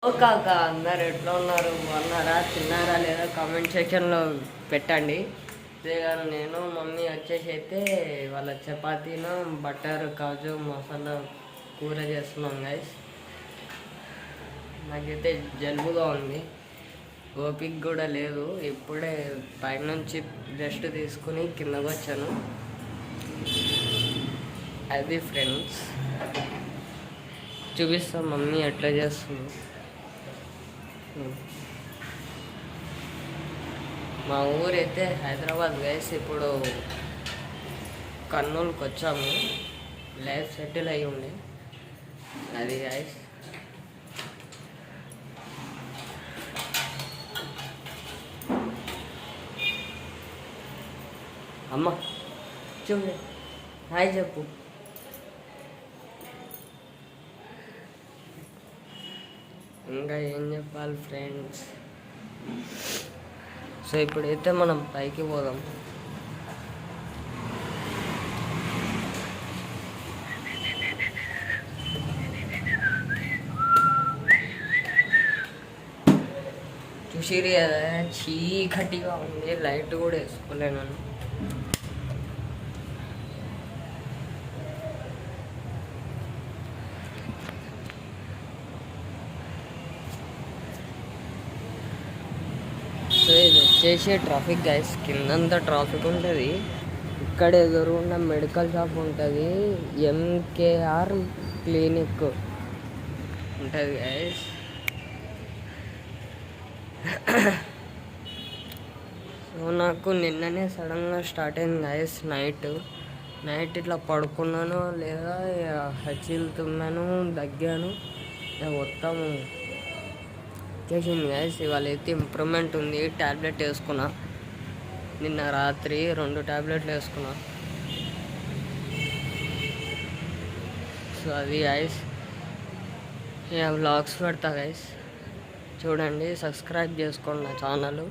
కాక అందరు ఎట్లా ఉన్నారు, బాగున్నారా, తిన్నారా లేదా కామెంట్ సెక్షన్లో పెట్టండి. అంతేగాని నేను మమ్మీ వచ్చేసి అయితే వాళ్ళ చపాతీను బటర్ కాజు మసాలా కూర చేస్తున్నాం గైస్. నాకైతే జలుబుగా ఉంది, ఓపిక కూడా లేదు. ఇప్పుడే పైనుంచి రెస్ట్ తీసుకుని కిందకు వచ్చాను. అది ఫ్రెండ్స్ చూపిస్తాం మమ్మీ ఎట్లా చేస్తుంది. మా ఊరైతే హైదరాబాద్ గైస్. ఇప్పుడు కర్నూలుకి వచ్చాము, లైఫ్ సెటిల్ అయ్యి ఉండే అది గైస్. అమ్మ చూడు, హాయ్ చెప్పు. ఇంకా ఏం చెప్పాలి ఫ్రెండ్స్. సో ఇప్పుడైతే మనం పైకి పోదాం. చూసిరి కదా, చీకటిగా ఉంది, లైట్ కూడా వేసుకోలేను. సో ఇది వచ్చేసి ట్రాఫిక్ గైస్, కిందంతా ట్రాఫిక్ ఉంటుంది. ఇక్కడ ఎదురున్న మెడికల్ షాప్ ఉంటుంది, ఎంకేఆర్ క్లినిక్ ఉంటుంది గైస్. సో నాకు నిన్ననే సడన్గా స్టార్ట్ అయింది గైస్. నైట్ ఇట్లా పడుకున్నాను, లేదా హచ్చిలు తుమ్మాను, దగ్గాను, మొత్తము చేసింది గైస్. ఇవాళ అయితే ఇంప్రూవ్మెంట్ ఉంది. ట్యాబ్లెట్ వేసుకున్నా, నిన్న రాత్రి 2 ట్యాబ్లెట్లు వేసుకున్నా. సో అది గైస్, వ్లాగ్స్ పెడతా గైస్, చూడండి, సబ్స్క్రైబ్ చేసుకోండి నా ఛానల్.